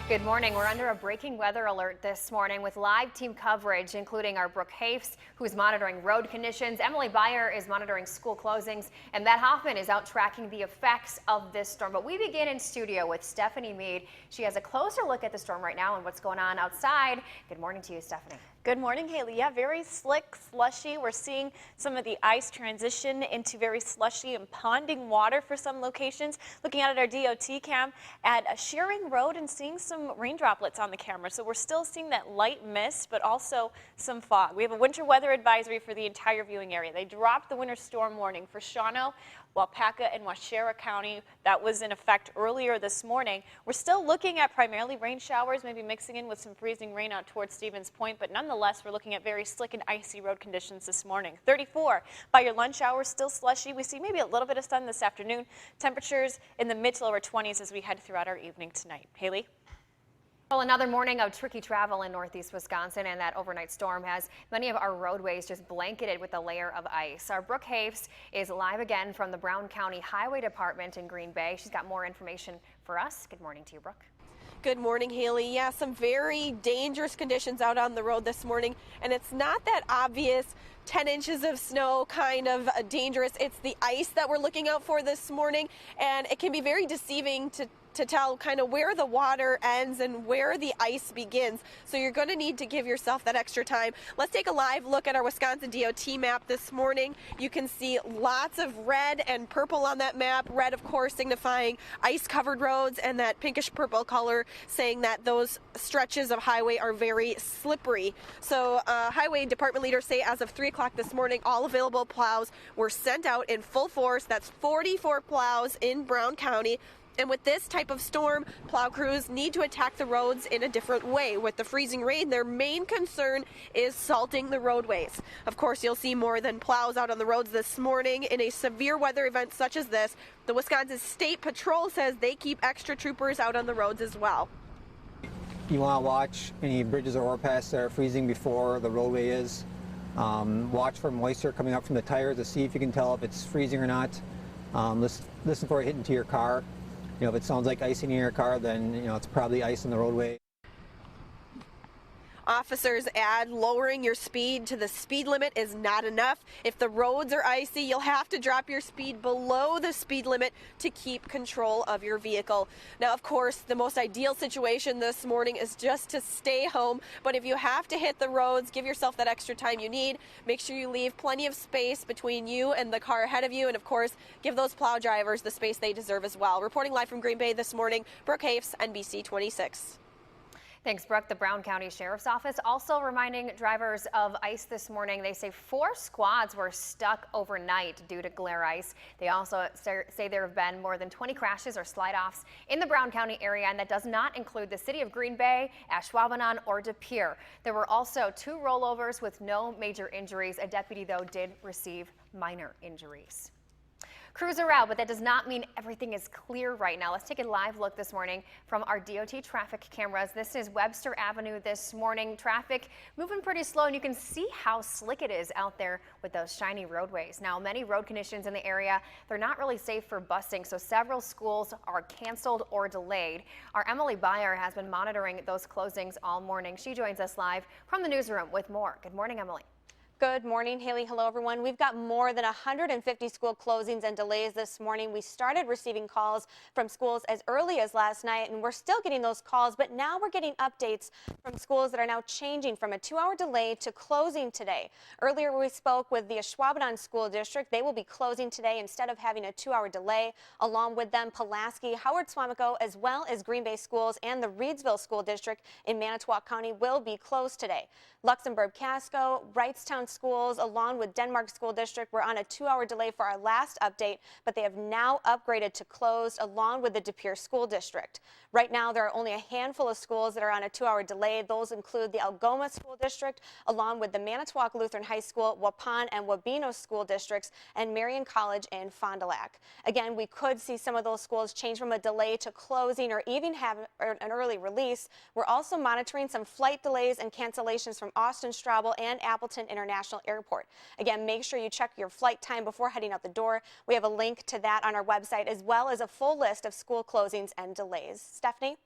Good morning. We're under a breaking weather alert this morning with live team coverage, including our Brooke Hafes, who's monitoring road conditions. Emily Beyer is monitoring school closings, and Matt Hoffman is out tracking the effects of this storm. But we begin in studio with Stephanie Mead. She has a closer look at the storm right now and what's going on outside. Good morning to you, Stephanie. Good morning, Haley. Yeah, very slick, slushy. We're seeing some of the ice transition into very slushy and ponding water for some locations. Looking out at our DOT cam at Shearing Road and seeing some rain droplets on the camera. So we're still seeing that light mist, but also some fog. We have a winter weather advisory for the entire viewing area. They dropped the winter storm warning for Shawano, Waupaca, and Waushara County. That was in effect earlier this morning. We're still looking at primarily rain showers, maybe mixing in with some freezing rain out towards Stevens Point, but nonetheless, we're looking at very slick and icy road conditions this morning. 34 by your lunch hour, still slushy. We see maybe a little bit of sun this afternoon. Temperatures in the mid to lower 20s as we head throughout our evening tonight. Haley? Well, another morning of tricky travel in northeast Wisconsin, and that overnight storm has many of our roadways just blanketed with a layer of ice. Our Brooke Hafes is live again from the Brown County Highway Department in Green Bay. She's got more information for us. Good morning to you, Brooke. Good morning, Haley. Yeah, some very dangerous conditions out on the road this morning, and it's not that obvious 10 inches of snow kind of dangerous. It's the ice that we're looking out for this morning, and it can be very deceiving to tell kind of where the water ends and where the ice begins. So you're going to need to give yourself that extra time. Let's take a live look at our Wisconsin DOT map this morning. You can see lots of red and purple on that map. Red, of course, signifying ice-covered roads, and that pinkish purple color saying that those stretches of highway are very slippery. So highway department leaders say as of 3 o'clock this morning, all available plows were sent out in full force. That's 44 plows in Brown County. And with this type of storm, plow crews need to attack the roads in a different way. With the freezing rain, their main concern is salting the roadways. Of course, you'll see more than plows out on the roads this morning. In a severe weather event such as this, the Wisconsin State Patrol says they keep extra troopers out on the roads as well. You want to watch any bridges or overpasses that are freezing before the roadway is. Watch for moisture coming up from the tires to see if you can tell if it's freezing or not. Listen for it hitting to your car. You know, if it sounds like icing in your car, then, you know, it's probably ice on the roadway. Officers add lowering your speed to the speed limit is not enough. If the roads are icy, you'll have to drop your speed below the speed limit to keep control of your vehicle. Now, of course, the most ideal situation this morning is just to stay home. But if you have to hit the roads, give yourself that extra time you need. Make sure you leave plenty of space between you and the car ahead of you. And of course, give those plow drivers the space they deserve as well. Reporting live from Green Bay this morning, Brooke Hafes, NBC26. Thanks, Brooke. The Brown County Sheriff's Office also reminding drivers of ice this morning. They say 4 squads were stuck overnight due to glare ice. They also say there have been more than 20 crashes or slide-offs in the Brown County area, and that does not include the city of Green Bay, Ashwaubenon, or De Pere. There were also 2 rollovers with no major injuries. A deputy, though, did receive minor injuries. Crews are out, but that does not mean everything is clear right now. Let's take a live look this morning from our DOT traffic cameras. This is Webster Avenue this morning. Traffic moving pretty slow, and you can see how slick it is out there with those shiny roadways. Now, many road conditions in the area, they're not really safe for busing, so several schools are canceled or delayed. Our Emily Beyer has been monitoring those closings all morning. She joins us live from the newsroom with more. Good morning, Emily. Good morning, Haley. Hello, everyone. We've got more than 150 school closings and delays this morning. We started receiving calls from schools as early as last night, and we're still getting those calls, but now we're getting updates from schools that are now changing from a 2-hour delay to closing today. Earlier, we spoke with the Ashwaubenon School District. They will be closing today instead of having a 2-hour delay. Along with them, Pulaski, Howard Suamico, as well as Green Bay Schools and the Reedsville School District in Manitowoc County will be closed today. Luxembourg, Casco, Wrightstown Schools, along with Denmark School District, were on a 2-hour delay for our last update, but they have now upgraded to closed along with the De Pere School District. Right now, there are only a handful of schools that are on a 2-hour delay. Those include the Algoma School District, along with the Manitowoc Lutheran High School, Waupun and Wabeno School Districts, and Marion College in Fond du Lac. Again, we could see some of those schools change from a delay to closing or even have an early release. We're also monitoring some flight delays and cancellations from Austin Straubel and Appleton International Airport. Again, make sure you check your flight time before heading out the door. We have a link to that on our website, as well as a full list of school closings and delays. Stephanie?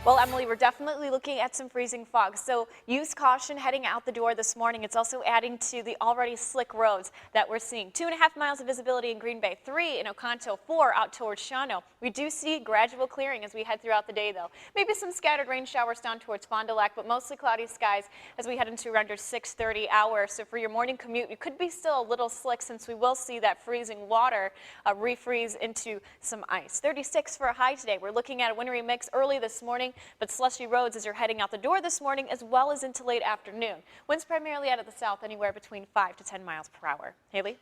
Well, Emily, we're definitely looking at some freezing fog, so use caution heading out the door this morning. It's also adding to the already slick roads that we're seeing. 2.5 miles of visibility in Green Bay, 3 in Oconto, 4 out towards Shawano. We do see gradual clearing as we head throughout the day, though. Maybe some scattered rain showers down towards Fond du Lac, but mostly cloudy skies as we head into around your 6:30 hour. So for your morning commute, you could be still a little slick since we will see that freezing water refreeze into some ice. 36 for a high today. We're looking at a wintry mix early this morning, but slushy roads as you're heading out the door this morning as well as into late afternoon. Winds primarily out of the south, anywhere between 5 to 10 miles per hour. Haley?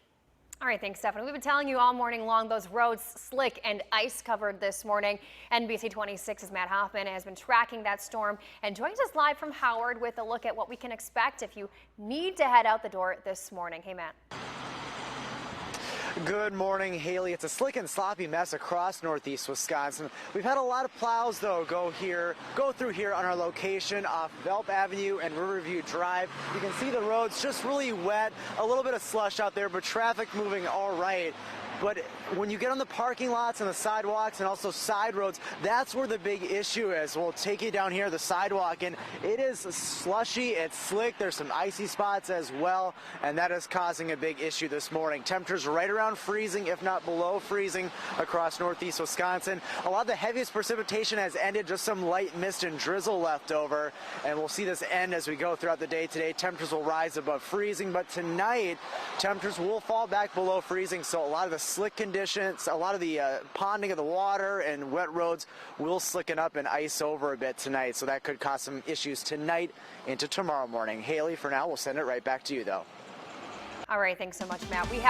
All right, thanks, Stephanie. We've been telling you all morning long those roads slick and ice covered this morning. NBC26's Matt Hoffman has been tracking that storm and joins us live from Howard with a look at what we can expect if you need to head out the door this morning. Hey, Matt. Good morning, Haley. It's a slick and sloppy mess across northeast Wisconsin. We've had a lot of plows, though, go through here on our location off Velp Avenue and Riverview Drive. You can see the roads just really wet, a little bit of slush out there, but traffic moving all right. But when you get on the parking lots and the sidewalks and also side roads, that's where the big issue is. We'll take you down here, the sidewalk, and it is slushy, it's slick, there's some icy spots as well, and that is causing a big issue this morning. Temperatures right around freezing, if not below freezing, across northeast Wisconsin. A lot of the heaviest precipitation has ended, just some light mist and drizzle left over, and we'll see this end as we go throughout the day today. Temperatures will rise above freezing, but tonight, temperatures will fall back below freezing, so a lot of the slick conditions, a lot of the ponding of the water and wet roads will slicken up and ice over a bit tonight, so that could cause some issues tonight into tomorrow morning. Haley, for now, we'll send it right back to you, though. All right, thanks so much, Matt. We have